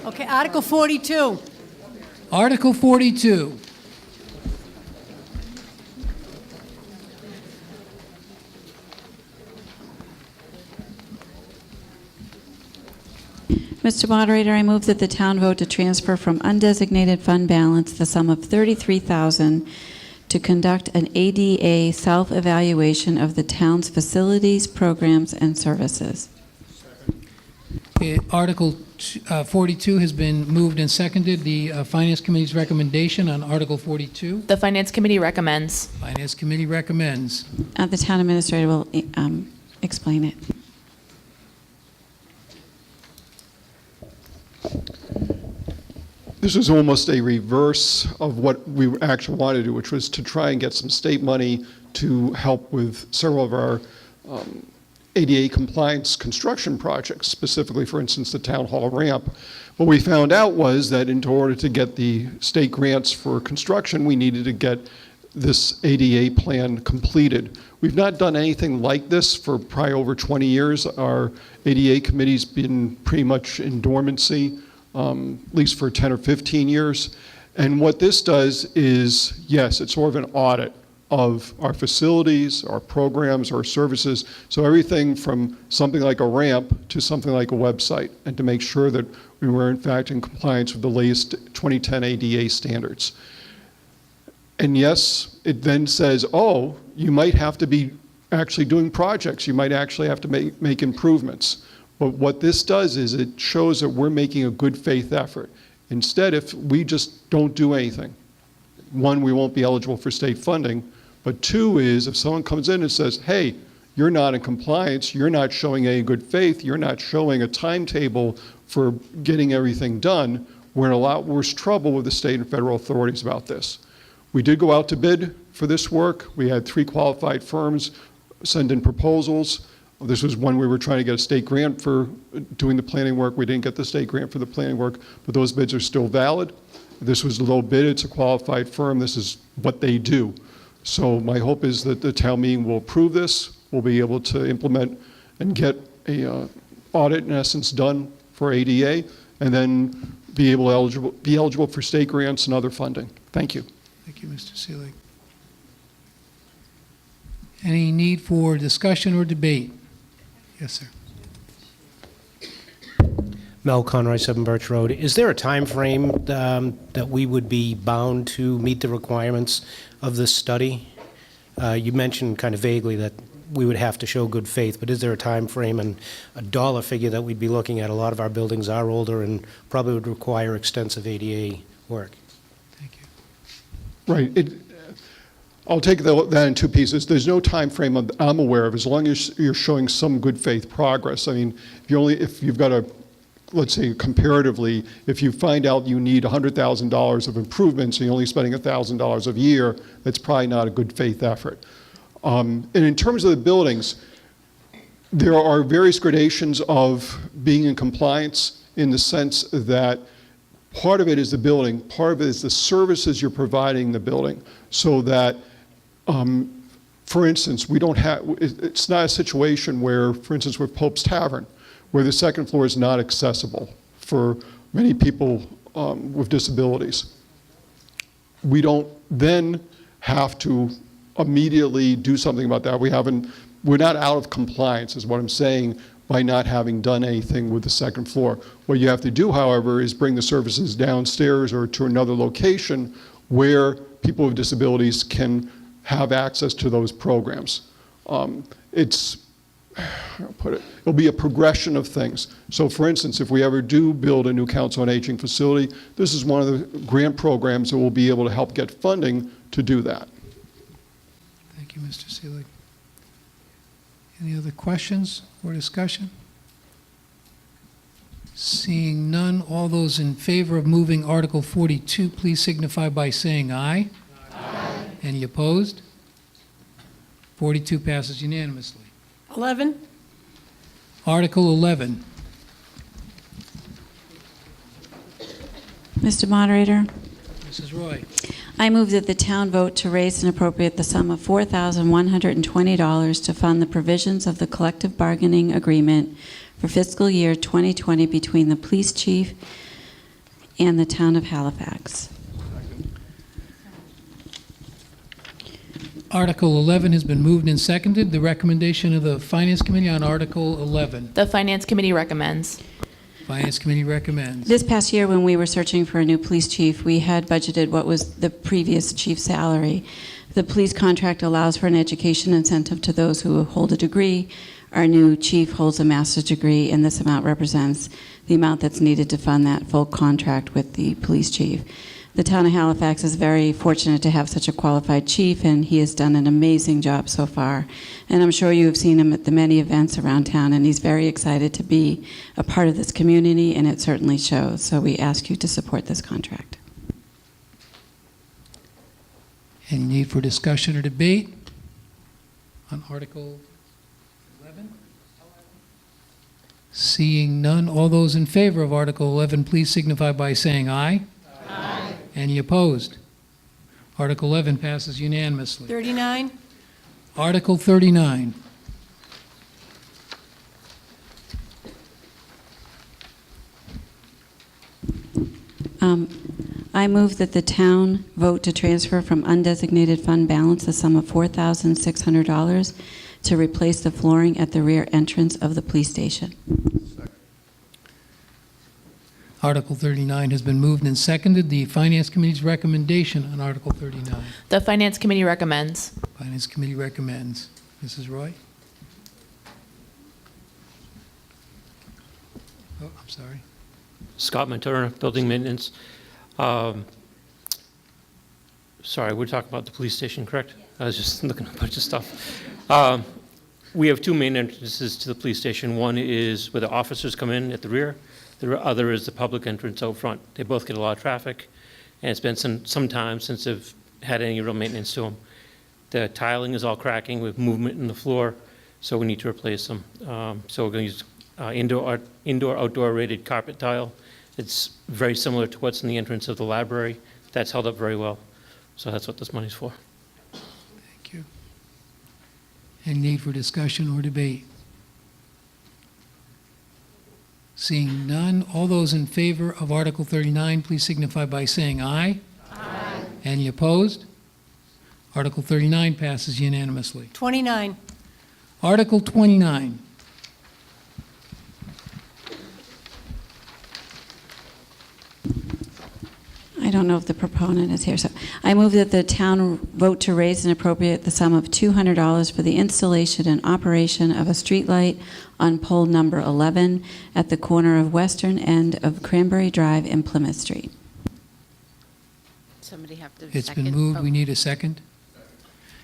Okay, Article 42. Article 42. Mr. Moderator, I move that the town vote to transfer from undesignated fund balance the sum of $33,000 to conduct an ADA self-evaluation of the town's facilities, programs, and services. Okay, Article 42 has been moved and seconded. The Finance Committee's recommendation on Article 42. The Finance Committee recommends. Finance Committee recommends. The town administrator will explain it. This is almost a reverse of what we actually wanted to do, which was to try and get some state money to help with several of our ADA compliance construction projects, specifically, for instance, the town hall ramp. What we found out was that in order to get the state grants for construction, we needed to get this ADA plan completed. We've not done anything like this for probably over 20 years. Our ADA committee's been pretty much in dormancy, at least for 10 or 15 years. And what this does is, yes, it's sort of an audit of our facilities, our programs, our services. So everything from something like a ramp to something like a website, and to make sure that we were in fact in compliance with the latest 2010 ADA standards. And yes, it then says, oh, you might have to be actually doing projects. You might actually have to make improvements. But what this does is it shows that we're making a good faith effort. Instead, if we just don't do anything, one, we won't be eligible for state funding, but two is if someone comes in and says, hey, you're not in compliance, you're not showing any good faith, you're not showing a timetable for getting everything done, we're in a lot worse trouble with the state and federal authorities about this. We did go out to bid for this work. We had 3 qualified firms send in proposals. This was one we were trying to get a state grant for doing the planning work. We didn't get the state grant for the planning work, but those bids are still valid. This was a low bid. It's a qualified firm. This is what they do. So my hope is that the town meeting will approve this. We'll be able to implement and get a audit, in essence, done for ADA, and then be eligible for state grants and other funding. Thank you. Thank you, Mr. Seelig. Any need for discussion or debate? Yes, sir. Mel Conroy, 7 Birch Road. Is there a time frame that we would be bound to meet the requirements of this study? You mentioned kind of vaguely that we would have to show good faith, but is there a time frame and a dollar figure that we'd be looking at? A lot of our buildings are older and probably would require extensive ADA work. Thank you. Right. I'll take that in 2 pieces. There's no time frame I'm aware of, as long as you're showing some good faith progress. I mean, if you've got a, let's say comparatively, if you find out you need $100,000 of improvements and you're only spending $1,000 a year, that's probably not a good faith effort. And in terms of the buildings, there are various gradations of being in compliance, in the sense that part of it is the building, part of it is the services you're providing the building, so that, for instance, it's not a situation where, for instance, with Pope's Tavern, where the second floor is not accessible for many people with disabilities. We don't then have to immediately do something about that. We're not out of compliance, is what I'm saying, by not having done anything with the second floor. What you have to do, however, is bring the services downstairs or to another location where people with disabilities can have access to those programs. It'll be a progression of things. So for instance, if we ever do build a new Council on Aging facility, this is one of the grant programs that will be able to help get funding to do that. Thank you, Mr. Seelig. Any other questions or discussion? Seeing none, all those in favor of moving Article 42, please signify by saying aye. Aye. Any opposed? 42 passes unanimously. 11. Article 11. Mr. Moderator, Mrs. Roy. I move that the town vote to raise and appropriate the sum of $4,120 to fund the provisions of the collective bargaining agreement for fiscal year 2020 between the police chief, and the town of Halifax. Article 11 has been moved and seconded. The recommendation of the Finance Committee on Article 11. The Finance Committee recommends. Finance Committee recommends. This past year, when we were searching for a new police chief, we had budgeted what was the previous chief's salary. The police contract allows for an education incentive to those who hold a degree. Our new chief holds a master's degree, and this amount represents the amount that's needed to fund that full contract with the police chief. The town of Halifax is very fortunate to have such a qualified chief, and he has done an amazing job so far. And I'm sure you have seen him at the many events around town, and he's very excited to be a part of this community, and it certainly shows. So we ask you to support this contract. Any need for discussion or debate on Article 11? Seeing none, all those in favor of Article 11, please signify by saying aye. Aye. Any opposed? Article 11 passes unanimously. 39. Article 39. I move that the town vote to transfer from undesignated fund balance the sum of $4,600 to replace the flooring at the rear entrance of the police station. Article 39 has been moved and seconded. The Finance Committee's recommendation on Article 39. The Finance Committee recommends. Finance Committee recommends. Mrs. Roy? Oh, I'm sorry. Scott Manturna, Building Maintenance. Sorry, we're talking about the police station, correct? I was just looking at a bunch of stuff. We have two main entrances to the police station. One is where the officers come in at the rear. The other is the public entrance out front. They both get a lot of traffic, and it's been some time since they've had any real maintenance to them. The tiling is all cracking with movement in the floor, so we need to replace them. So we're going to use indoor-outdoor rated carpet tile. It's very similar to what's in the entrance of the library. That's held up very well. So that's what this money's for. Thank you. Any need for discussion or debate? Seeing none, all those in favor of Article 39, please signify by saying aye. Aye. Any opposed? Article 39 passes unanimously. 29. Article 29. I don't know if the proponent is here, so I move that the town vote to raise and appropriate the sum of $200 for the installation and operation of a streetlight on pole number 11 at the corner of western end of Cranberry Drive and Plymouth Street. Somebody have to It's second. been moved. We need a second.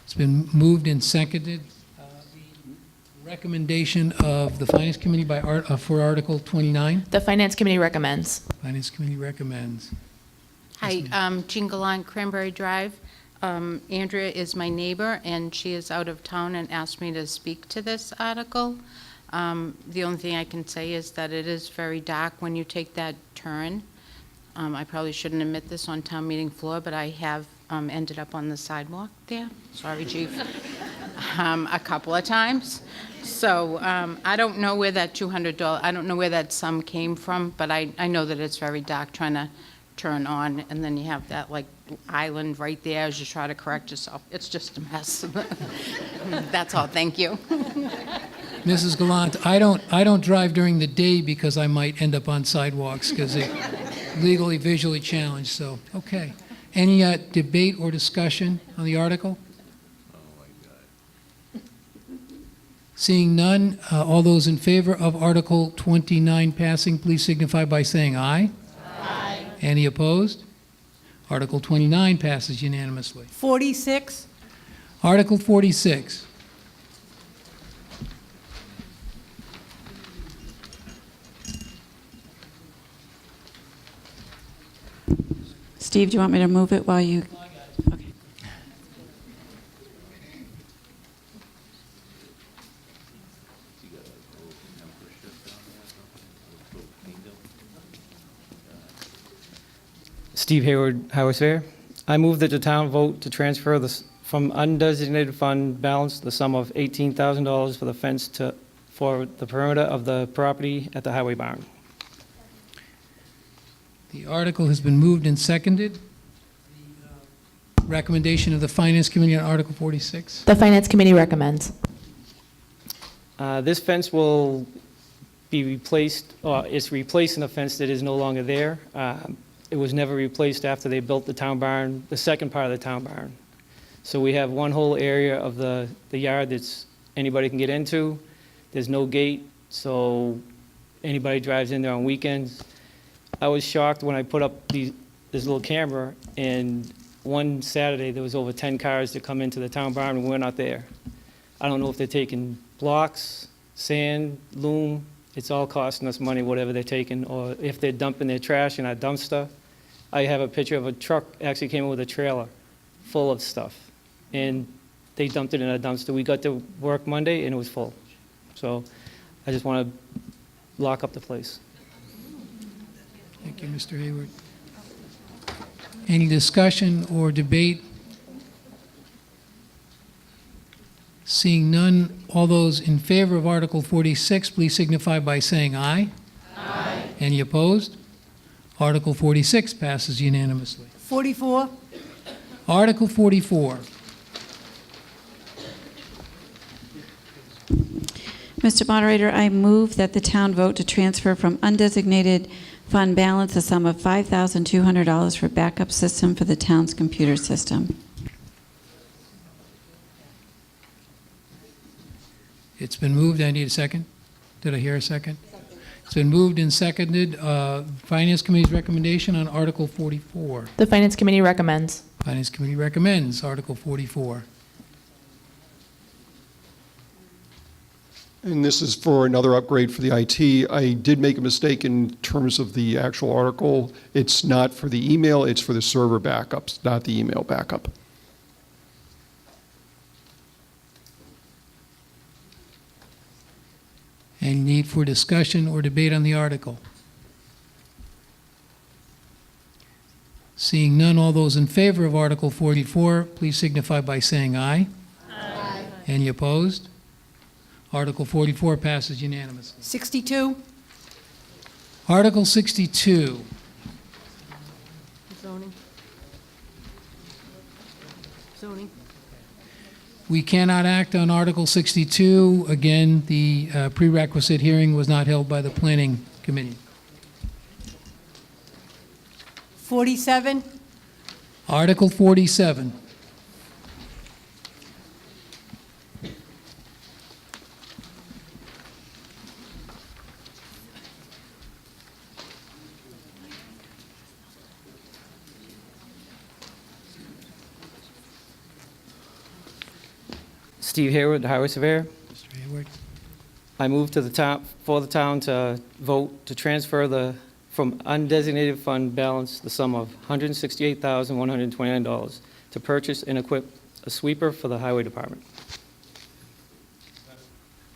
It's been moved and seconded. The recommendation of the Finance Committee for Article 29. The Finance Committee recommends. Finance Committee recommends. Hi, Jean Gallant, Cranberry Drive. Andrea is my neighbor, and she is out of town and asked me to speak to this article. The only thing I can say is that it is very dark when you take that turn. I probably shouldn't admit this on town meeting floor, but I have ended up on the sidewalk there. Sorry, Chief. A couple of times. So I don't know where that $200, I don't know where that sum came from, but I know that it's very dark trying to turn on, and then you have that like island right there as you try to correct yourself. It's just a mess. That's all. Thank you. Mrs. Gallant, I don't drive during the day because I might end up on sidewalks because they're legally visually challenged. So, okay. Any debate or discussion on the article? Seeing none, all those in favor of Article 29 passing, please signify by saying aye. Aye. Any opposed? Article 29 passes unanimously. 46. Article 46. Steve, do you want me to move it while you? Okay. Steve Hayward, Highway Surveyor. I move that the town vote to transfer from undesignated fund balance the sum of $18,000 for the fence for the perimeter of the property at the highway barn. The article has been moved and seconded. The recommendation of the Finance Committee on Article 46. The Finance Committee recommends. This fence will be replaced, or it's replacing a fence that is no longer there. It was never replaced after they built the town barn, the second part of the town barn. So we have one whole area of the yard that's anybody can get into. There's no gate, so anybody drives in there on weekends. I was shocked when I put up this little camera, and one Saturday, there was over 10 cars that come into the town barn, and we're not there. I don't know if they're taking blocks, sand, loam. It's all costing us money, whatever they're taking, or if they're dumping their trash in our dumpster. I have a picture of a truck actually came in with a trailer full of stuff, and they dumped it in a dumpster. We got to work Monday, and it was full. So I just want to lock up the place. Thank you, Mr. Hayward. Any discussion or debate? Seeing none, all those in favor of Article 46, please signify by saying aye. Aye. Any opposed? Article 46 passes unanimously. 44. Article 44. Mr. Moderator, I move that the town vote to transfer from undesignated fund balance a sum of $5,200 for backup system for the town's computer system. It's been moved. I need a second. Did I hear a second? It's been moved and seconded. Finance Committee's recommendation on Article 44. The Finance Committee recommends. Finance Committee recommends Article 44. And this is for another upgrade for the IT. I did make a mistake in terms of the actual article. It's not for the email, it's for the server backups, not the email backup. Any need for discussion or debate on the article? Seeing none, all those in favor of Article 44, please signify by saying aye. Aye. Any opposed? Article 44 passes unanimously. 62. Article 62. Zoning. Zoning. We cannot act on Article 62. Again, the prerequisite hearing was not held by the Planning Committee. 47. Article 47. Steve Hayward, the Highway Surveyor. Mr. Hayward. I move to the town, for the town to vote to transfer from undesignated fund balance the sum of $168,129 to purchase and equip a sweeper for the Highway Department.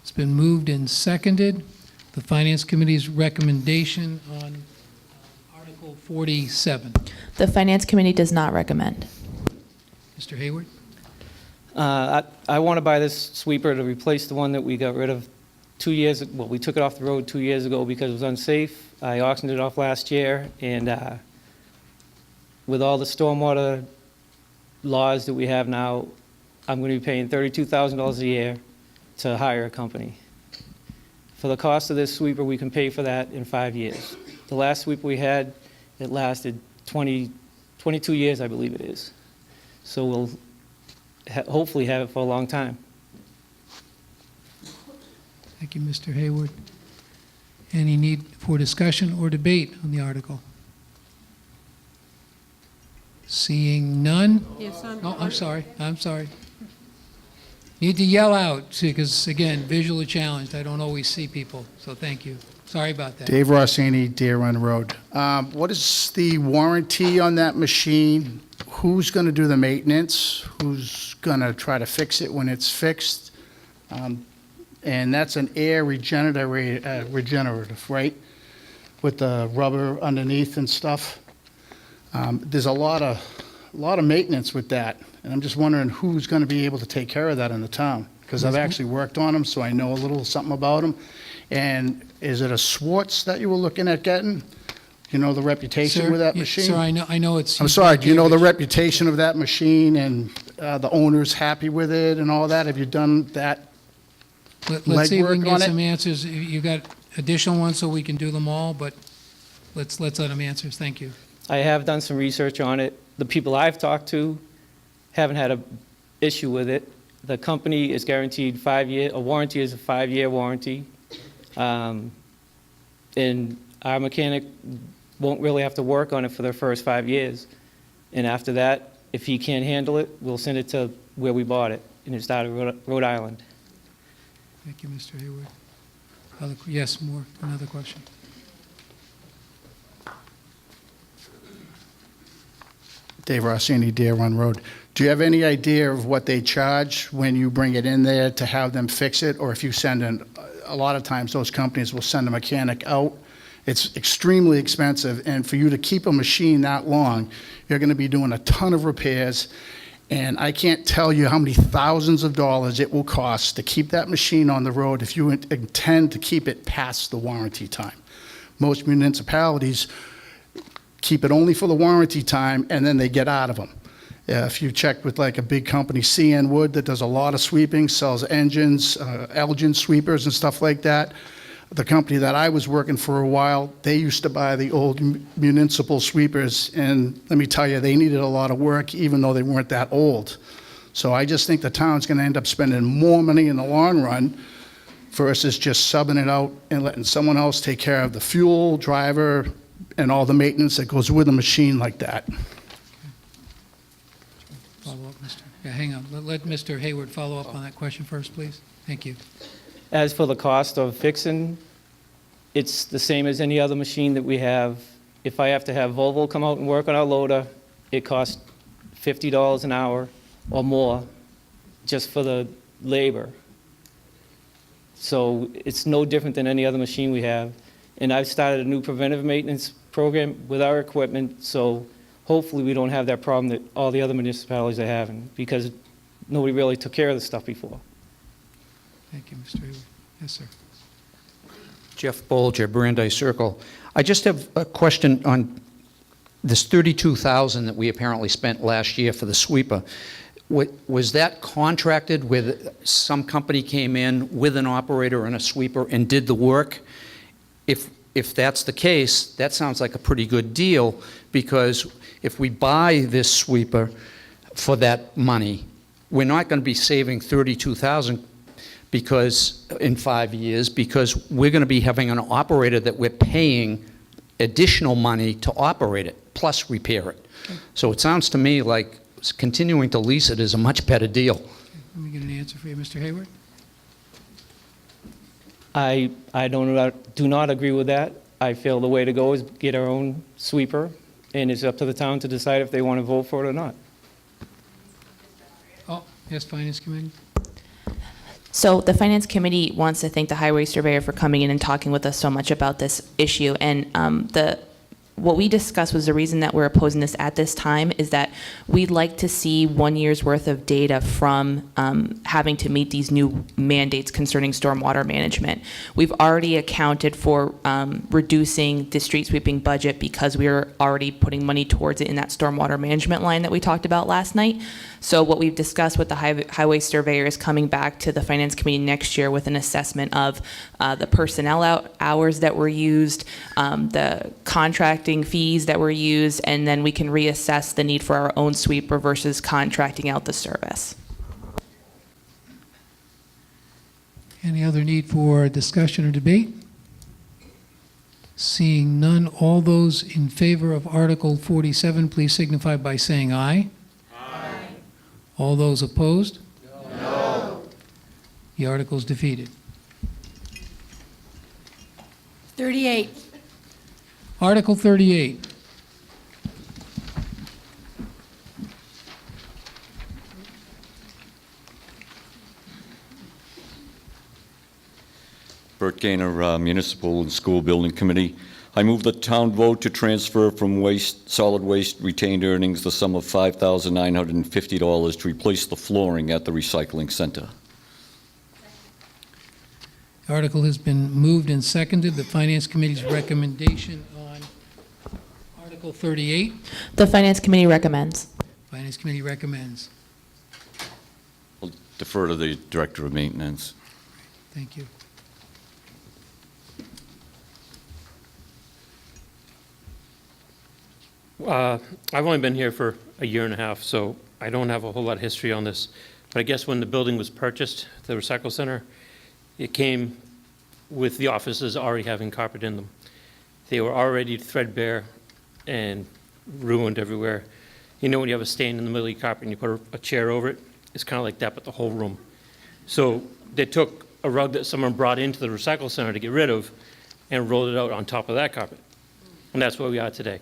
It's been moved and seconded. The Finance Committee's recommendation on Article 47. The Finance Committee does not recommend. Mr. Hayward. I want to buy this sweeper to replace the one that we got rid of 2 years ago. Well, we took it off the road 2 years ago because it was unsafe. I auctioned it off last year, and with all the stormwater laws that we have now, I'm going to be paying $32,000 a year to hire a company. For the cost of this sweeper, we can pay for that in 5 years. The last sweeper we had, it lasted 22 years, I believe it is. So we'll hopefully have it for a long time. Thank you, Mr. Hayward. Any need for discussion or debate on the article? Seeing none? Yes, Oh, I'm sorry. Need to yell out, because, again, visually challenged. I don't always see people, so thank you. Sorry about that. Dave Rossini, Deer Run Road. What is the warranty on that machine? Who's going to do the maintenance? Who's going to try to fix it when it's fixed? And that's an air regenerative, right? With the rubber underneath and stuff. There's a lot of maintenance with that, and I'm just wondering who's going to be able to take care of that in the town, because I've actually worked on them, so I know a little something about them. And is it a Swartz that you were looking at getting? You know the reputation Sir? with that Yeah, machine? Sir, I know it's... I'm sorry, do you know the reputation of that machine and the owner's happy with it and all that? Have you done that? Let's see if we can legwork get on it? some answers. You got additional ones so we can do them all, but let's let them answer. Thank you. I have done some research on it. The people I've talked to haven't had an issue with it. The company is guaranteed 5-year, a warranty is a 5-year warranty. And our mechanic won't really have to work on it for the first 5 years. And after that, if he can't handle it, we'll send it to where we bought it, and it's out of Rhode Island. Thank you, Mr. Hayward. Yes, more, another question. Dave Rossini, Deer Run Road. Do you have any idea of what they charge when you bring it in there to have them fix it? Or if you send a lot of times those companies will send a mechanic out. It's extremely expensive, and for you to keep a machine that long, you're going to be doing a ton of repairs, and I can't tell you how many thousands of dollars it will cost to keep that machine on the road if you intend to keep it past the warranty time. Most municipalities keep it only for the warranty time, and then they get out of them. If you check with like a big company, CN Wood, that does a lot of sweeping, sells engines, Elgin sweepers and stuff like that. The company that I was working for a while, they used to buy the old municipal sweepers, and let me tell you, they needed a lot of work even though they weren't that old. So I just think the town's going to end up spending more money in the long run versus just subbing it out and letting someone else take care of the fuel, driver, and all the maintenance that goes with a machine like that. Follow up, Mr. Yeah, hang on. Let Mr. Hayward follow up on that question first, please. Thank you. As for the cost of fixing, it's the same as any other machine that we have. If I have to have Volvo come out and work on our loader, it costs $50 an hour or more just for the labor. So it's no different than any other machine we have. And I've started a new preventive maintenance program with our equipment, so hopefully we don't have that problem that all the other municipalities are having, because nobody really took care of the stuff before. Thank you, Mr. Hayward. Yes, sir. Jeff Bolger, Brandeis Circle. I just have a question on this $32,000 that we apparently spent last year for the sweeper. Was that contracted with some company came in with an operator and a sweeper and did the work? If that's the case, that sounds like a pretty good deal, because if we buy this sweeper for that money, we're not going to be saving $32,000 because in 5 years, because we're going to be having an operator that we're paying additional money to operate it, plus repair it. So it sounds to me like continuing to lease it is a much better deal. Let me get an answer for you, Mr. Hayward. I do not agree with that. I feel the way to go is get our own sweeper, and it's up to the town to decide if they want to vote for it or not. Oh, yes, Finance Committee. So the Finance Committee wants to thank the Highway Surveyor for coming in and talking with us so much about this issue. And what we discussed was the reason that we're opposing this at this time is that we'd like to see 1 year's worth of data from having to meet these new mandates concerning stormwater management. We've already accounted for reducing the street sweeping budget because we are already putting money towards it in that stormwater management line that we talked about last night. So what we've discussed with the Highway Surveyor is coming back to the Finance Committee next year with an assessment of the personnel hours that were used, the contracting fees that were used, and then we can reassess the need for our own sweeper versus contracting out the service. Any other need for discussion or debate? Seeing none, all those in favor of Article 47, please signify by saying aye. Aye. All those opposed? No. The article is defeated. 38. Article 38. Bert Gaynor, Municipal and School Building Committee. I move the town vote to transfer from solid waste retained earnings the sum of $5,950 to replace the flooring at the recycling center. The article has been moved and seconded. The Finance Committee's recommendation on Article 38. The Finance Committee recommends. Finance Committee recommends. I'll defer to the Director of Maintenance. Thank you. I've only been here for a year and a half, so I don't have a whole lot of history on this. But I guess when the building was purchased, the recycle center, it came with the offices already having carpet in them. They were already threadbare and ruined everywhere. You know when you have a stain in the middle of your carpet and you put a chair over it? It's kind of like that, but the whole room. So they took a rug that someone brought into the recycle center to get rid of and rolled it out on top of that carpet. And that's where we are today.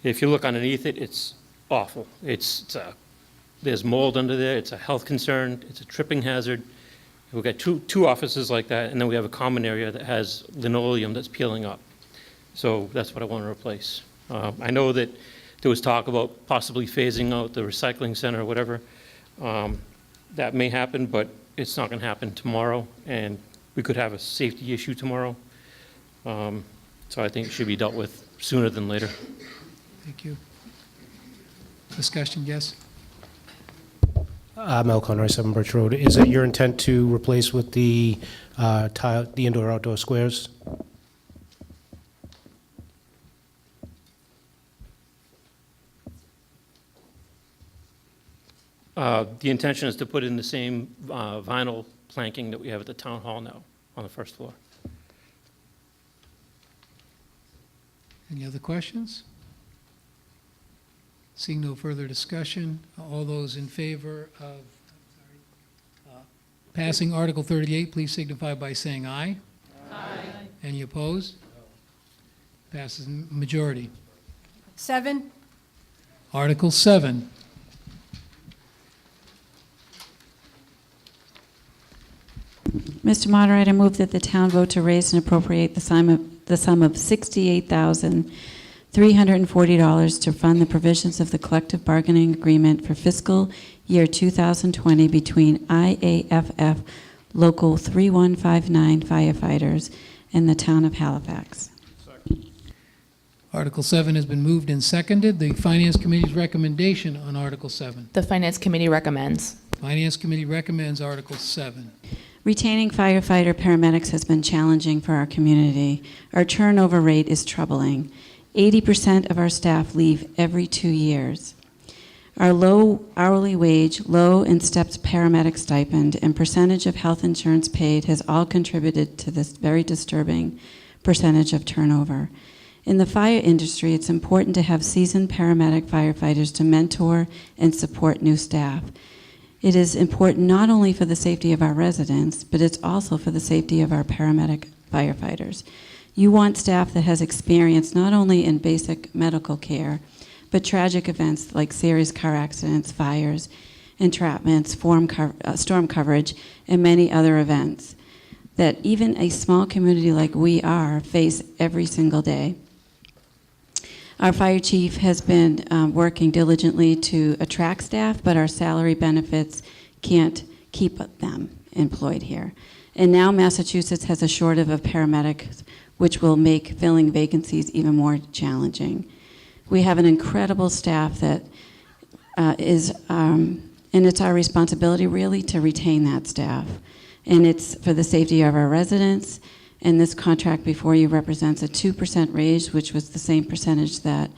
If you look underneath it, it's awful. There's mold under there. It's a health concern. It's a tripping hazard. We've got two offices like that, and then we have a common area that has linoleum that's peeling up. So that's what I want to replace. I know that there was talk about possibly phasing out the recycling center or whatever. That may happen, but it's not going to happen tomorrow, and we could have a safety issue tomorrow. So I think it should be dealt with sooner than later. Thank you. Discussion, yes? Mel Conroy, 7 Birch Road. Is it your intent to replace with the indoor-outdoor squares? The intention is to put in the same vinyl planking that we have at the town hall now on the first floor. Any other questions? Seeing no further discussion, all those in favor of passing Article 38, please signify by saying aye. Aye. Any opposed? Passes majority. 7. Article 7. Mr. Moderator, I move that the town vote to raise and appropriate the sum of $68,340 to fund the provisions of the collective bargaining agreement for fiscal year 2020 between IAFF Local 3159 firefighters and the town of Halifax. Article 7 has been moved and seconded. The Finance Committee's recommendation on Article 7. The Finance Committee recommends. Finance Committee recommends Article 7. Retaining firefighter paramedics has been challenging for our community. Our turnover rate is troubling. 80% of our staff leave every 2 years. Our low hourly wage, low and stepped paramedic stipend, and percentage of health insurance paid has all contributed to this very disturbing percentage of turnover. In the fire industry, it's important to have seasoned paramedic firefighters to mentor and support new staff. It is important not only for the safety of our residents, but it's also for the safety of our paramedic firefighters. You want staff that has experience not only in basic medical care, but tragic events like serious car accidents, fires, entrapments, storm coverage, and many other events that even a small community like we are face every single day. Our fire chief has been working diligently to attract staff, but our salary benefits can't keep them employed here. And now Massachusetts has a shortage of paramedics, which will make filling vacancies even more challenging. We have an incredible staff that and it's our responsibility really to retain that staff. And it's for the safety of our residents. And this contract before you represents a 2% raise, which was the same percentage that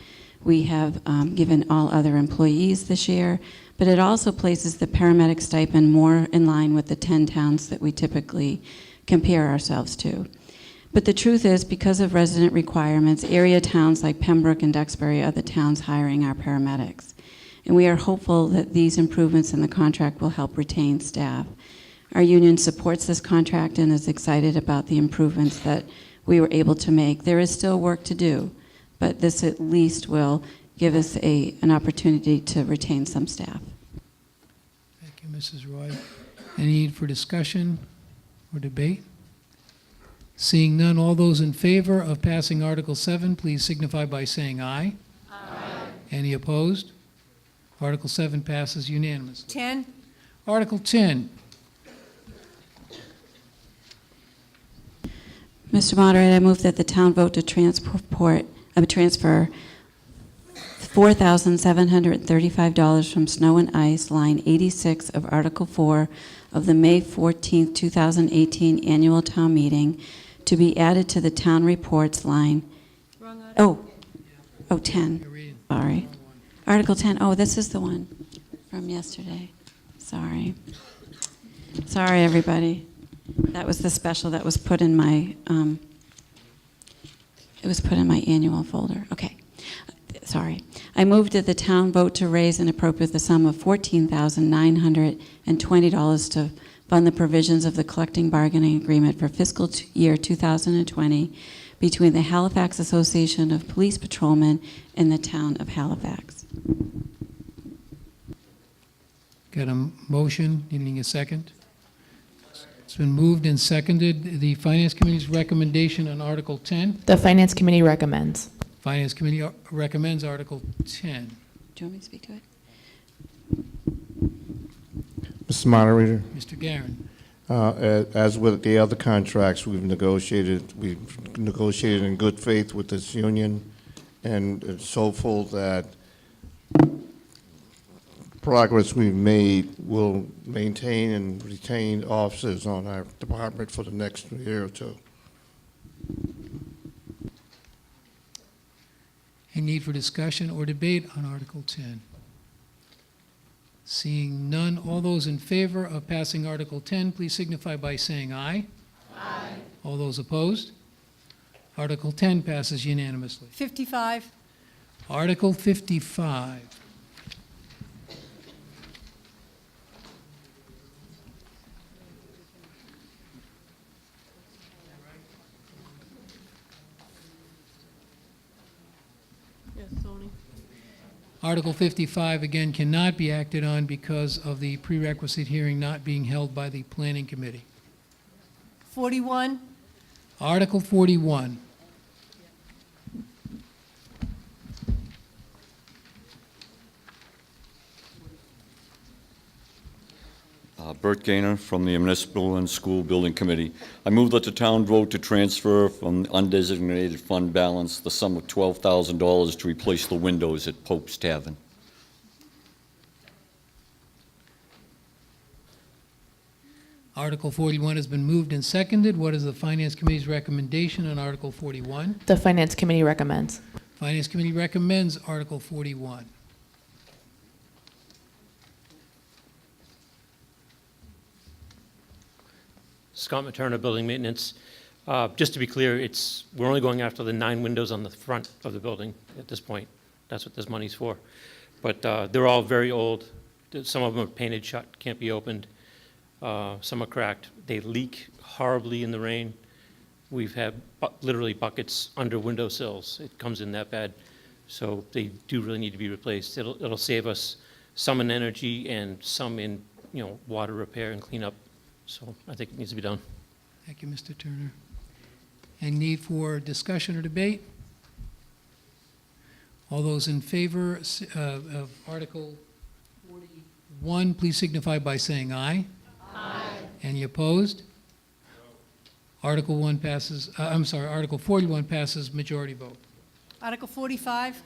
we have given all other employees this year. But it also places the paramedic stipend more in line with the 10 towns that we typically compare ourselves to. But the truth is, because of resident requirements, area towns like Pembroke and Duxbury are the towns hiring our paramedics. And we are hopeful that these improvements in the contract will help retain staff. Our union supports this contract and is excited about the improvements that we were able to make. There is still work to do, but this at least will give us an opportunity to retain some staff. Thank you, Mrs. Roy. Any need for discussion or debate? Seeing none, all those in favor of passing Article 7, please signify by saying aye. Aye. Any opposed? Article 7 passes unanimously. 10. Article 10. Mr. Moderator, I move that the town vote to transfer $4,735 from Snow and Ice, line 86 of Article 4 of the May 14, 2018 annual town meeting, to be added to the town reports line. Oh, 10. You're reading. Sorry. Article 10. Oh, this is the one from yesterday. Sorry. Sorry, everybody. That was the special that was put in my, it was put in my annual folder. Okay. Sorry. I move that the town vote to raise and appropriate the sum of $14,920 to fund the provisions of the collective bargaining agreement for fiscal year 2020 between the Halifax Association of Police Patrolmen and the town of Halifax. Got a motion, needing a second? It's been moved and seconded. The Finance Committee's recommendation on Article 10. The Finance Committee recommends. Finance Committee recommends Article 10. Do you want me to speak to it? Mr. Moderator, Mr. Garin. as with the other contracts, we've negotiated in good faith with this union, and it's hopeful that progress we've made will maintain and retain officers on our department for the next year or two. Any need for discussion or debate on Article 10? Seeing none, all those in favor of passing Article 10, please signify by saying aye. Aye. All those opposed? Article 10 passes unanimously. 55. Article 55. Yes, Tony. Article 55, again, cannot be acted on because of the prerequisite hearing not being held by the Planning Committee. 41. Article 41. Bert Gaynor from the Municipal and School Building Committee. I move that the town vote to transfer from undesignated fund balance the sum of $12,000 to replace the windows at Pope's Tavern. Article 41 has been moved and seconded. What is the Finance Committee's recommendation on Article 41? The Finance Committee recommends. Finance Committee recommends Article 41. Scott Materna, Building Maintenance. Just to be clear, we're only going after the 9 windows on the front of the building at this point. That's what this money's for. But they're all very old. Some of them are painted shut, can't be opened. Some are cracked. They leak horribly in the rain. We've had literally buckets under windowsills. It comes in that bad. So they do really need to be replaced. It'll save us some in energy and some in, water repair and cleanup. So I think it needs to be done. Thank you, Mr. Turner. Any need for discussion or debate? All those in favor of Article 41, please signify by saying aye. Aye. Any opposed? Article 1 passes, Article 41 passes majority vote. Article 45.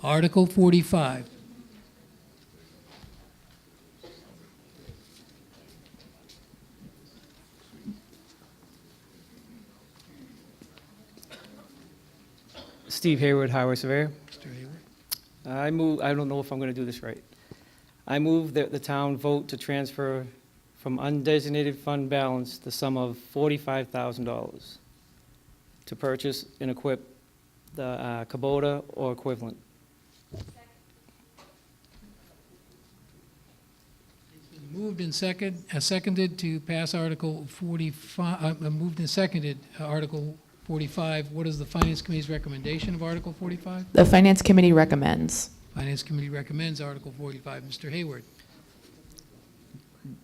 Article 45. Steve Hayward, Highway Surveyor. Mr. Hayward. I don't know if I'm going to do this right. I move that the town vote to transfer from undesignated fund balance the sum of $45,000 to purchase and equip the Kubota or equivalent. Moved and seconded to pass Article 45, moved and seconded Article 45. What is the Finance Committee's recommendation of Article 45? The Finance Committee recommends. Finance Committee recommends Article 45. Mr. Hayward.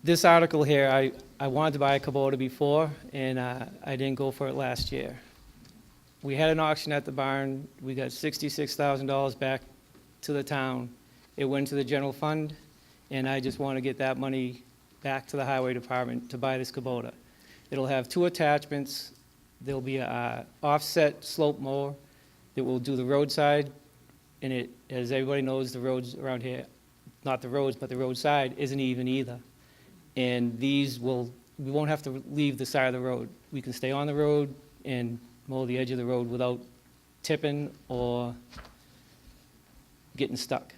This article here, I wanted to buy a Kubota before, and I didn't go for it last year. We had an auction at the barn. We got $66,000 back to the town. It went to the general fund, and I just want to get that money back to the highway department to buy this Kubota. It'll have 2 attachments. There'll be a offset slope mower that will do the roadside And it, as everybody knows, the roads around here, not the roads, but the roadside isn't even either. And these will, we won't have to leave the side of the road. We can stay on the road and mow the edge of the road without tipping or getting stuck.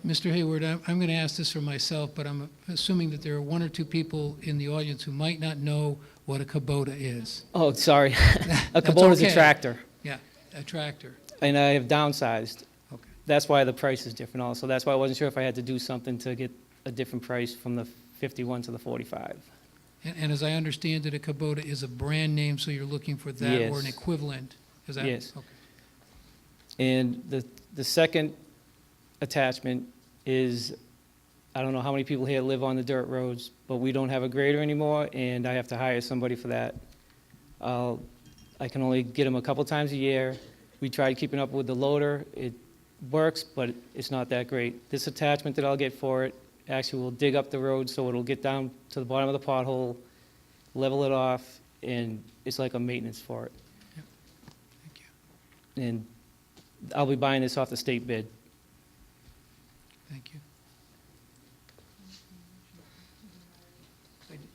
Mr. Hayward, I'm going to ask this for myself, but I'm assuming that there are one or two people in the audience who might not know what a Kubota is. Oh, sorry. A That's Kubota's okay. a tractor, Yeah, a tractor. and I have downsized. Okay. That's why the price is different also. That's why I wasn't sure if I had to do something to get a different price from the 51 to the 45. And as I understand it, a Kubota is a brand name, so you're looking for that or an Yes. equivalent. Is that? Yes. Okay. And the second attachment is, I don't know how many people here live on the dirt roads, but we don't have a grader anymore, and I have to hire somebody for that. I can only get them a couple times a year. We tried keeping up with the loader. It works, but it's not that great. This attachment that I'll get for it actually will dig up the road, so it'll get down to the bottom of the pothole, level it off, and it's like a maintenance for it. Thank you. And I'll be buying this off the state bid. Thank you.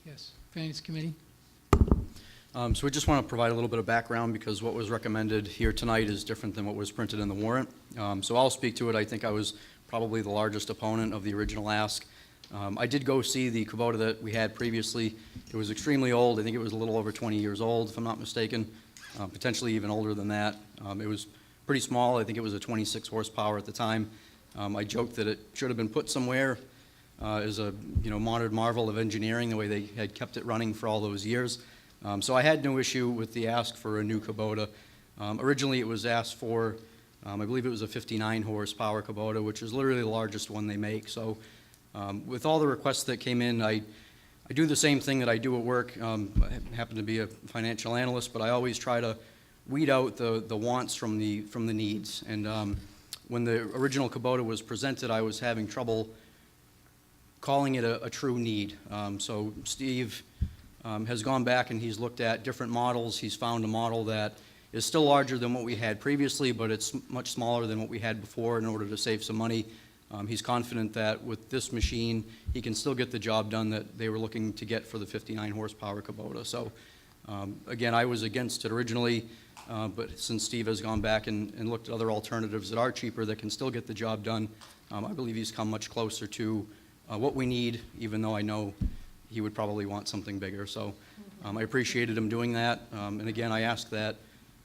Yes, Finance Committee? So we just want to provide a little bit of background because what was recommended here tonight is different than what was printed in the warrant. So I'll speak to it. I think I was probably the largest opponent of the original ask. I did go see the Kubota that we had previously. It was extremely old. I think it was a little over 20 years old, if I'm not mistaken, potentially even older than that. It was pretty small. I think it was a 26 horsepower at the time. I joked that it should have been put somewhere as a modern marvel of engineering, the way they had kept it running for all those years. So I had no issue with the ask for a new Kubota. Originally, it was asked for, I believe it was a 59 horsepower Kubota, which is literally the largest one they make. So with all the requests that came in, I do the same thing that I do at work. I happen to be a financial analyst, but I always try to weed out the wants from the needs. And when the original Kubota was presented, I was having trouble calling it a true need. So Steve has gone back and he's looked at different models. He's found a model that is still larger than what we had previously, but it's much smaller than what we had before in order to save some money. He's confident that with this machine, he can still get the job done that they were looking to get for the 59 horsepower Kubota. So again, I was against it originally, but since Steve has gone back and looked at other alternatives that are cheaper that can still get the job done, I believe he's come much closer to what we need, even though I know he would probably want something bigger. So I appreciated him doing that. And again, I ask that,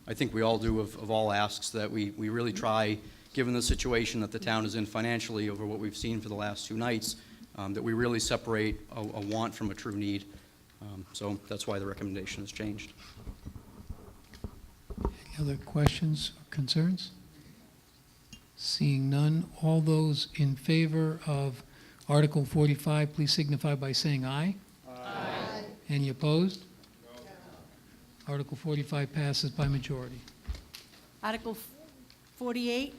I think we all do of all asks, that we really try, given the situation that the town is in financially over what we've seen for the last two nights, that we really separate a want from a true need. So that's why the recommendation has changed. Any other questions or concerns? Seeing none, all those in favor of Article 45, please signify by saying aye. Aye. Any opposed? No. Article 45 passes by majority. Article 48,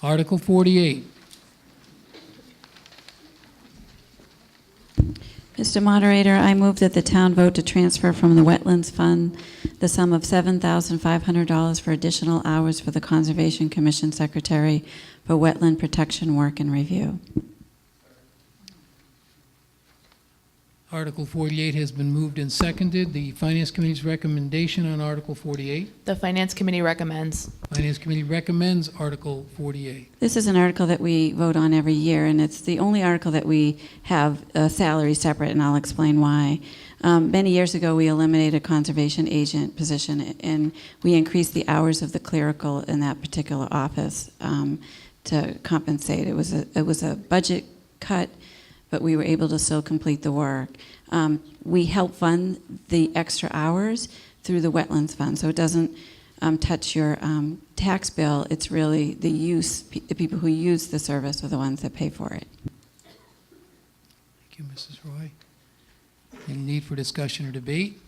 Article 48. Mr. Moderator, I move that the town vote to transfer from the Wetlands Fund the sum of $7,500 for additional hours for the Conservation Commission Secretary for wetland protection work and review. Article 48 has been moved and seconded. The Finance Committee's recommendation on Article 48. The Finance Committee recommends. Finance Committee recommends Article 48. This is an article that we vote on every year, and it's the only article that we have a salary separate, and I'll explain why. Many years ago, we eliminated a conservation agent position, and we increased the hours of the clerical in that particular office to compensate. It was a budget cut, but we were able to still complete the work. We help fund the extra hours through the Wetlands Fund, so it doesn't touch your tax bill. It's really the people who use the service are the ones that pay for it. Thank you, Mrs. Roy. Any need for discussion or debate?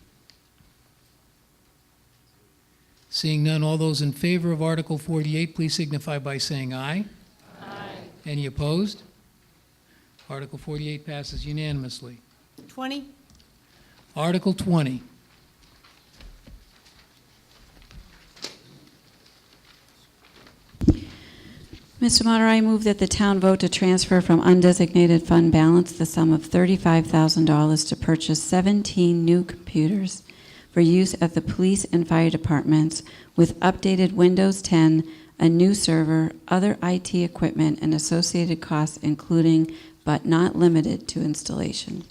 Seeing none, all those in favor of Article 48, please signify by saying aye. Aye. Any opposed? Article 48 passes unanimously. 20, Article 20. Mr. Moderator, I move that the town vote to transfer from undesignated fund balance the sum of $35,000 to purchase 17 new computers for use at the police and fire departments with updated Windows 10, a new server, other IT equipment, and associated costs, including but not limited to installation.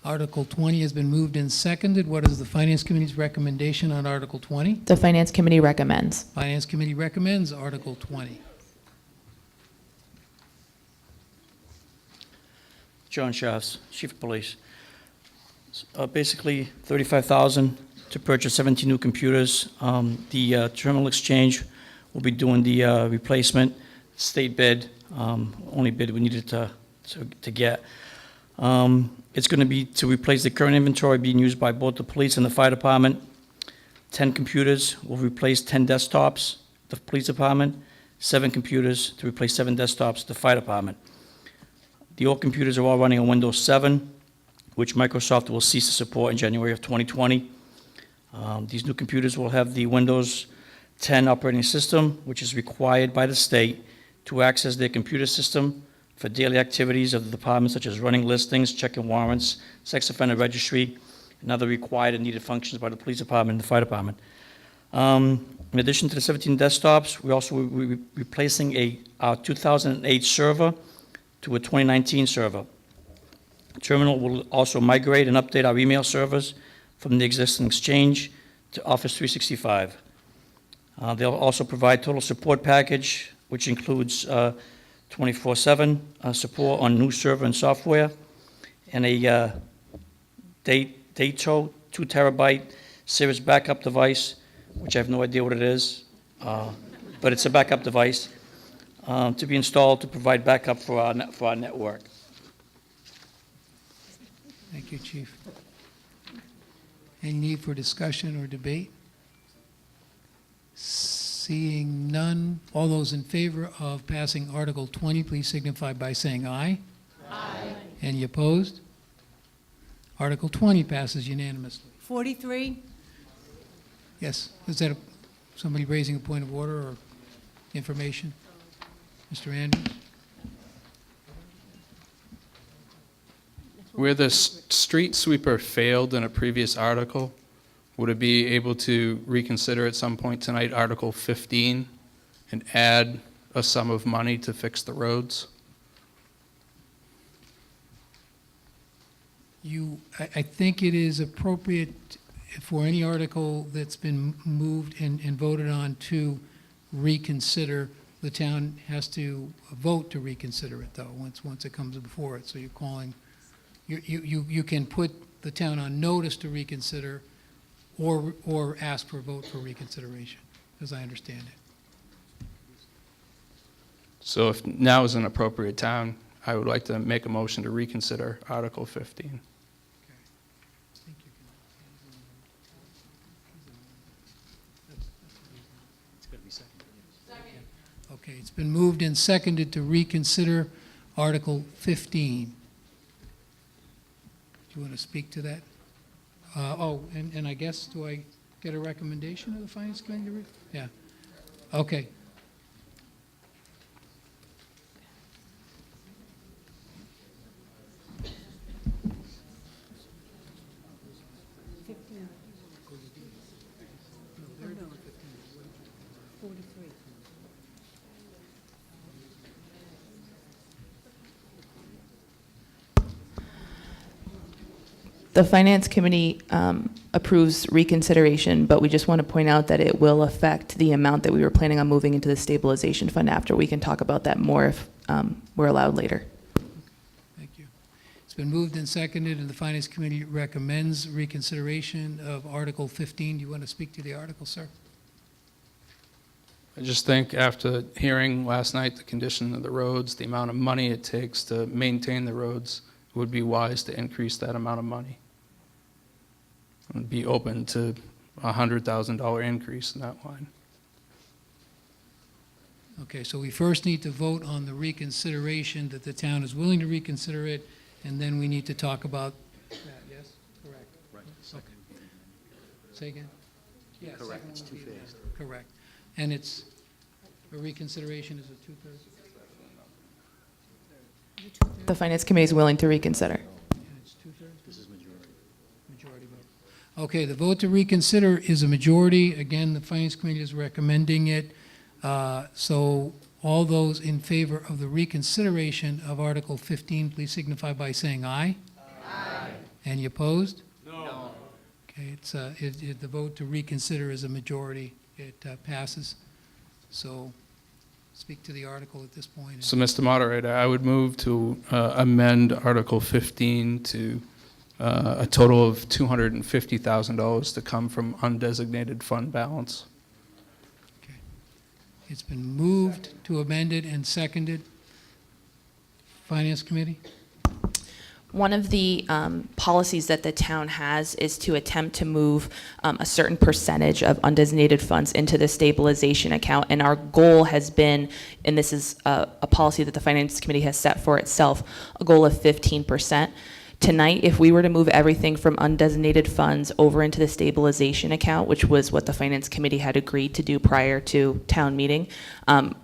Article 20 has been moved and seconded. What is the Finance Committee's recommendation on Article 20? The Finance Committee recommends. Finance Committee recommends Article 20. John Shafts, Chief of Police. Basically, $35,000 to purchase 17 new computers. The Terminal Exchange will be doing the replacement. State bid, only bid we needed to get. It's going to be to replace the current inventory being used by both the police and the fire department. 10 computers will replace 10 desktops, the police department. 7 computers to replace 7 desktops, the fire department. The old computers are all running on Windows 7, which Microsoft will cease to support in January of 2020. These new computers will have the Windows 10 operating system, which is required by the state to access their computer system for daily activities of the department, such as running listings, checking warrants, sex offender registry, and other required and needed functions by the police department and the fire department. In addition to the 17 desktops, we also will be replacing our 2008 server to a 2019 server. The terminal will also migrate and update our email servers from the existing Exchange to Office 365. They'll also provide total support package, which includes 24/7 support on new server and software, and a Dato 2 terabyte Series backup device, which I have no idea what it is, but it's a backup device to be installed to provide backup for our network. Thank you, Chief. Any need for discussion or debate? Seeing none, all those in favor of passing Article 20, please signify by saying aye. Aye. Any opposed? Article 20 passes unanimously. 43. Yes, is that somebody raising a point of order or information? Mr. Andrews? Where the street sweeper failed in a previous article, would it be able to reconsider at some point tonight Article 15 and add a sum of money to fix the roads? I think it is appropriate for any article that's been moved and voted on to reconsider. The town has to vote to reconsider it, though, once it comes before it. So you're calling, you can put the town on notice to reconsider or ask for a vote for reconsideration, as I understand it. So if now is an appropriate time, I would like to make a motion to reconsider Article 15. Okay, it's been moved and seconded to reconsider Article 15. Do you want to speak to that? And I guess, do I get a recommendation of the Finance Committee? Yeah. Okay. The Finance Committee approves reconsideration, but we just want to point out that it will affect the amount that we were planning on moving into the stabilization fund after. We can talk about that more if we're allowed later. Thank you. It's been moved and seconded, and the Finance Committee recommends reconsideration of Article 15. Do you want to speak to the article, sir? I just think after hearing last night the condition of the roads, the amount of money it takes to maintain the roads, it would be wise to increase that amount of money. And be open to a $100,000 increase in that line. Okay, so we first need to vote on the reconsideration, that the town is willing to reconsider it, and then we need to talk about that, yes? Correct. Right. Okay. Say again? Yes. Correct, it's two-phased. Correct. And it's, a reconsideration is a two-thirds? The Finance Committee is willing to reconsider. Yeah, it's two-thirds? This is majority vote. Okay, the vote to reconsider is a majority. Again, the Finance Committee is recommending it. So all those in favor of the reconsideration of Article 15, please signify by saying aye. Aye. Any opposed? No. Okay, the vote to reconsider is a majority. It passes. So speak to the article at this point. So, Mr. Moderator, I would move to amend Article 15 to a total of $250,000 to come from undesignated fund balance. It's been moved to amend it and seconded. Finance Committee? One of the policies that the town has is to attempt to move a certain percentage of undesignated funds into the stabilization account. And our goal has been, and this is a policy that the Finance Committee has set for itself, a goal of 15%. Tonight, if we were to move everything from undesignated funds over into the stabilization account, which was what the Finance Committee had agreed to do prior to town meeting,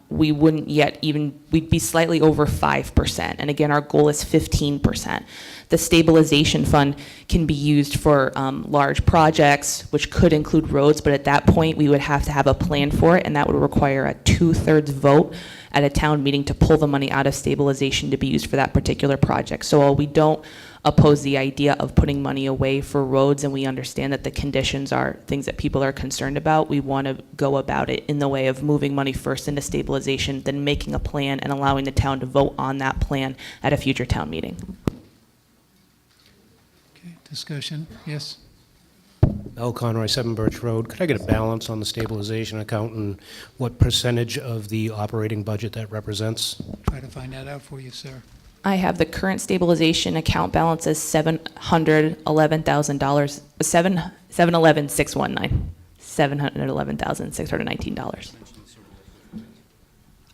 we wouldn't yet even, we'd be slightly over 5%. And again, our goal is 15%. The stabilization fund can be used for large projects, which could include roads, but at that point, we would have to have a plan for it, and that would require a 2/3 vote at a town meeting to pull the money out of stabilization to be used for that particular project. So while we don't oppose the idea of putting money away for roads, and we understand that the conditions are things that people are concerned about, we want to go about it in the way of moving money first into stabilization, then making a plan and allowing the town to vote on that plan at a future town meeting. Okay, discussion, yes? L. Conroy, 7 Birch Road. Could I get a balance on the stabilization account and what percentage of the operating budget that represents? Try to find that out for you, sir. I have the current stabilization account balance as $711,000, $711,619, $711,619.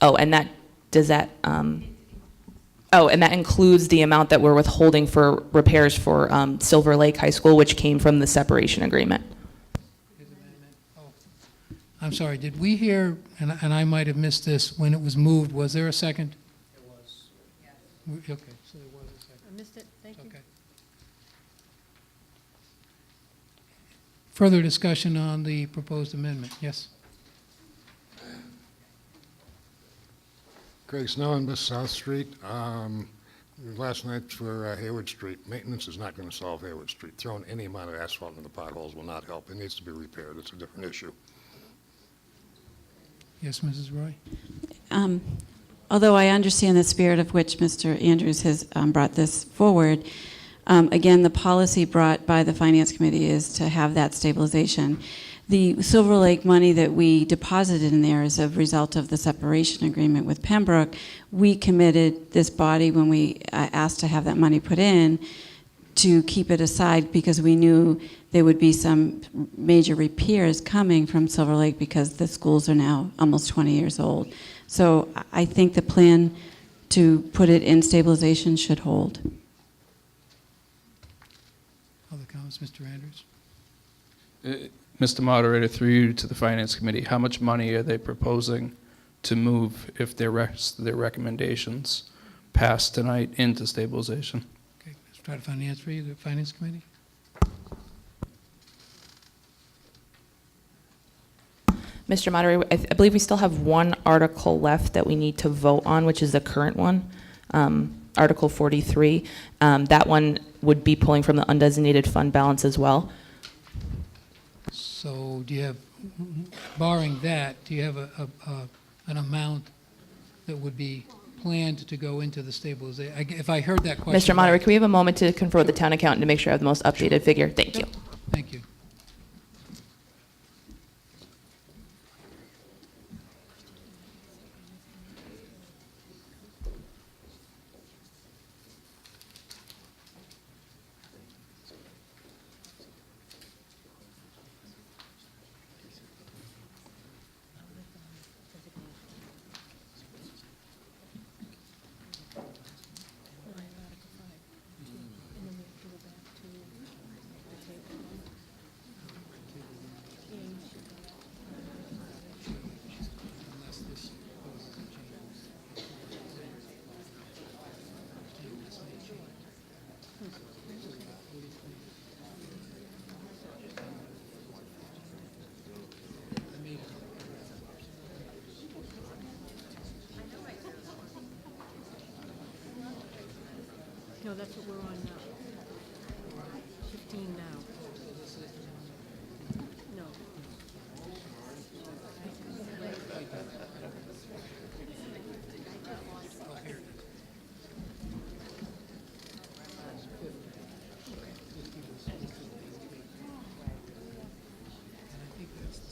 Oh, and that, does that, oh, and that includes the amount that we're withholding for repairs for Silver Lake High School, which came from the separation agreement. I'm sorry, did we hear, and I might have missed this, when it was moved, was there a second? It was. Okay, so there was a second. I missed it, thank you. Okay. Further discussion on the proposed amendment? Yes? Craig Snow on West South Street. Last night for Hayward Street. Maintenance is not going to solve Hayward Street. Throwing any amount of asphalt in the potholes will not help. It needs to be repaired. It's a different issue. Yes, Mrs. Roy? Although I understand the spirit of which Mr. Andrews has brought this forward, again, the policy brought by the Finance Committee is to have that stabilization. The Silver Lake money that we deposited in there is a result of the separation agreement with Pembroke. We committed, this body, when we asked to have that money put in, to keep it aside because we knew there would be some major repairs coming from Silver Lake because the schools are now almost 20 years old. So I think the plan to put it in stabilization should hold. Other comments, Mr. Andrews? Mr. Moderator, through you to the Finance Committee, how much money are they proposing to move if their recommendations pass tonight into stabilization? Okay, let's try to find an answer for you, the Finance Committee. Mr. Moderator, I believe we still have one article left that we need to vote on, which is the current one, Article 43. That one would be pulling from the undesignated fund balance as well. So do you have, barring that, do you have an amount that would be planned to go into the stabilization? If I heard that question. Mr. Moderator, can we have a moment to confer with the town accountant to make sure I have the most updated figure? Thank you. Thank you. No, that's what we're on now. 15 now. No.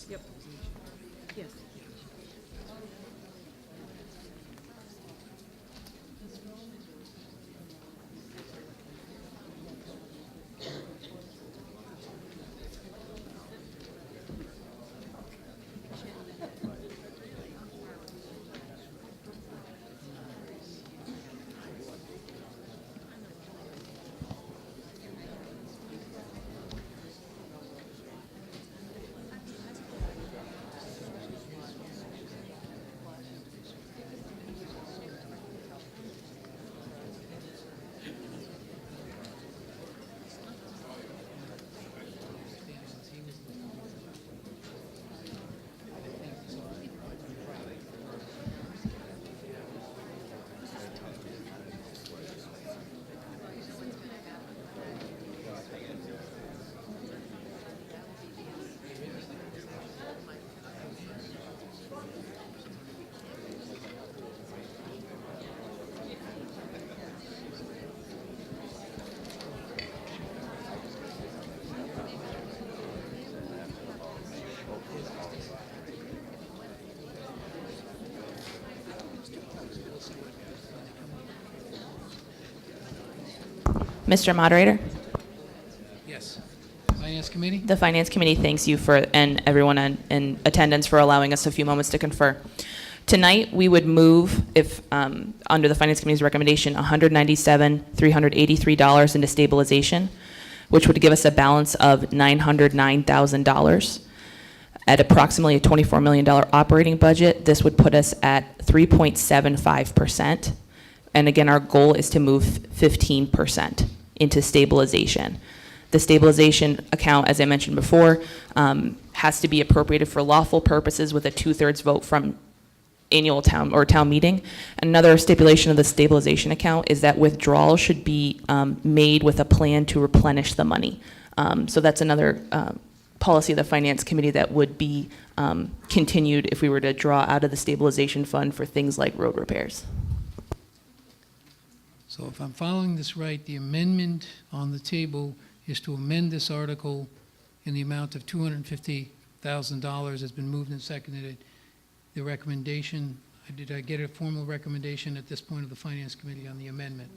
Yep. Yes. Mr. Moderator, Yes. Finance Committee? the Finance Committee thanks you for, and everyone in attendance for allowing us a few moments to confer. Tonight, we would move, if, under the Finance Committee's recommendation, $197,383 into stabilization, which would give us a balance of $909,000. At approximately a $24 million operating budget, this would put us at 3.75%. And again, our goal is to move 15% into stabilization. The stabilization account, as I mentioned before, has to be appropriated for lawful purposes with a 2/3 vote from annual town meeting. Another stipulation of the stabilization account is that withdrawal should be made with a plan to replenish the money. So that's another policy of the Finance Committee that would be continued if we were to draw out of the stabilization fund for things like road repairs. So if I'm following this right, the amendment on the table is to amend this article in the amount of $250,000. It's been moved and seconded. The recommendation, did I get a formal recommendation at this point of the Finance Committee on the amendment?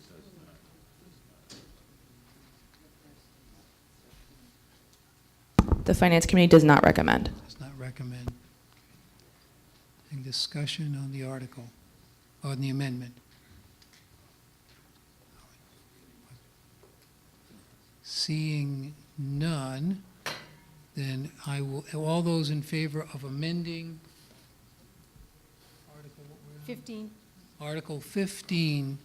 The Finance Committee does not recommend. Does not recommend. Any discussion on the article, on the amendment? Seeing none, then I will, all those in favor of amending Article, what were we on? 15. Article 15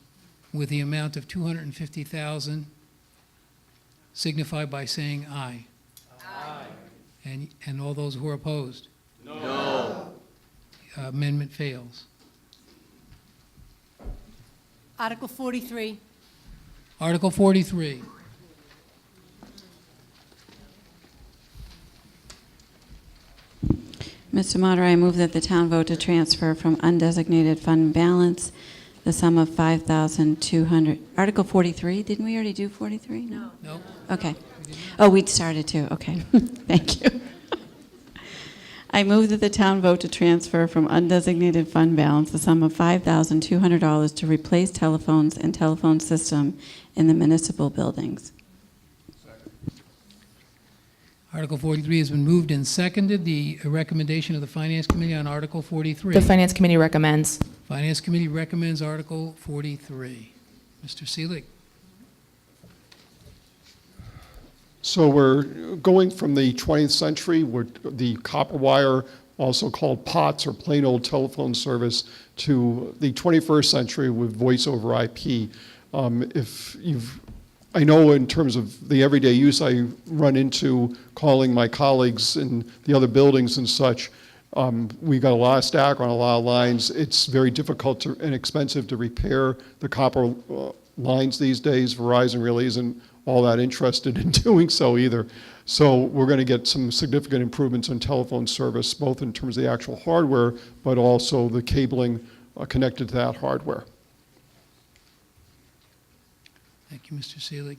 with the amount of $250,000 signify by saying aye. Aye. And all those who are opposed? No. Amendment fails. Article 43. Article 43. Mr. Moderator, I move that the town vote to transfer from undesignated fund balance the sum of $5,200. Article 43, didn't we already do 43? No. No. Okay. Oh, we'd started to, okay. Thank you. I move that the town vote to transfer from undesignated fund balance the sum of $5,200 to replace telephones and telephone system in the municipal buildings. Article 43 has been moved and seconded. The recommendation of the Finance Committee on Article 43. The Finance Committee recommends. Finance Committee recommends Article 43. Mr. Seelig. So we're going from the 20th century, where the copper wire, also called POTS or plain old telephone service, to the 21st century with voice over IP. I know in terms of the everyday use I run into calling my colleagues in the other buildings and such. We got a lot of stack on a lot of lines. It's very difficult and expensive to repair the copper lines these days. Verizon really isn't all that interested in doing so either. So we're going to get some significant improvements in telephone service, both in terms of the actual hardware, but also the cabling connected to that hardware. Thank you, Mr. Seelig.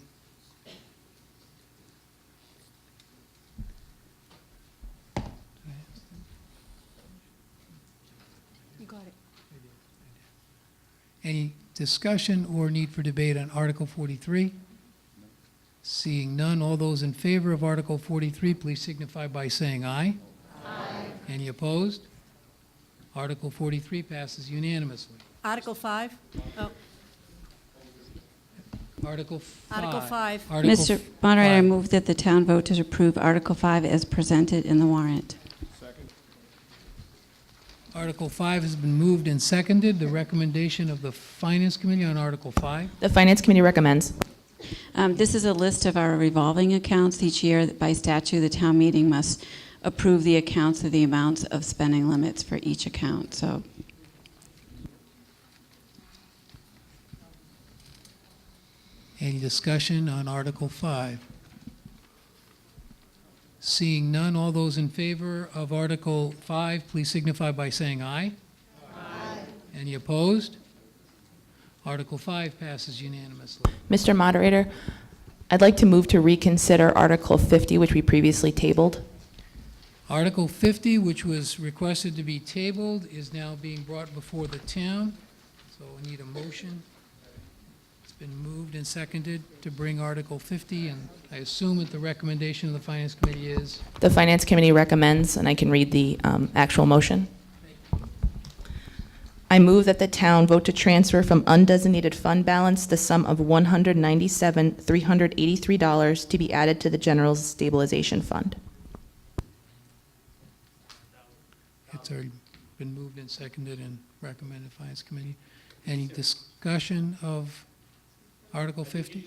You got it. Any discussion or need for debate on Article 43? Seeing none, all those in favor of Article 43, please signify by saying aye. Aye. Any opposed? Article 43 passes unanimously. Article 5? Oh, Article 5. Article 5. Article Mr. Moderator, I 5. move that the town vote to approve Article 5 as presented in the warrant. Article 5 has been moved and seconded. The recommendation of the Finance Committee on Article 5. The Finance Committee recommends. This is a list of our revolving accounts. Each year, by statute, the town meeting must approve the accounts of the amounts of spending limits for each account. So, Any discussion on Article 5? Seeing none, all those in favor of Article 5, please signify by saying aye. Aye. Any opposed? Article 5 passes unanimously. Mr. Moderator, I'd like to move to reconsider Article 50, which we previously tabled. Article 50, which was requested to be tabled, is now being brought before the town. So I need a motion. It's been moved and seconded to bring Article 50, and I assume that the recommendation of the Finance Committee is? The Finance Committee recommends, and I can read the actual motion. I move that the town vote to transfer from undesignated fund balance the sum of $197,383 to be added to the General Stabilization Fund. It's already been moved and seconded and recommended Finance Committee. Any discussion of Article 50?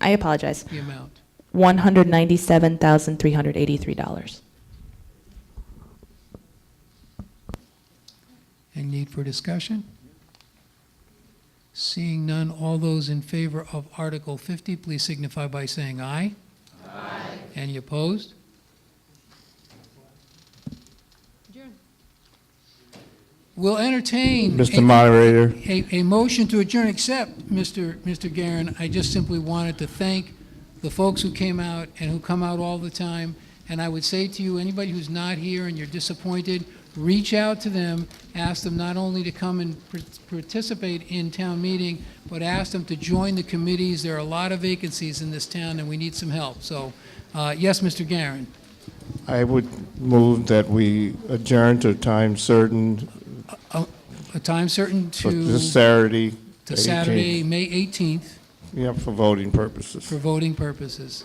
I apologize. The amount. $197,383. Any need for discussion? Seeing none, all those in favor of Article 50, please signify by saying aye. Aye. Any opposed? Adjourn. We'll entertain Mr. Moderator. a motion to adjourn, except, Mr. Guerin, I just simply wanted to thank the folks who came out and who come out all the time. And I would say to you, anybody who's not here and you're disappointed, reach out to them, ask them not only to come and participate in town meeting, but ask them to join the committees. There are a lot of vacancies in this town, and we need some help. So, yes, Mr. Guerin. I would move that we adjourn to a time certain A time certain for to this Saturday. to Saturday, May 18th, Yep, for voting purposes. for voting purposes.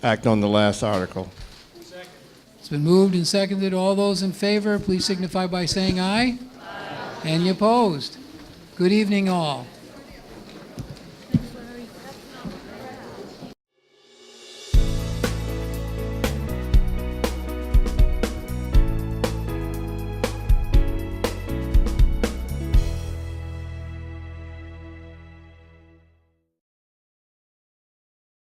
Act on the last article. It's been moved and seconded. All those in favor, please signify by saying aye. Aye. Any opposed? Good evening, all.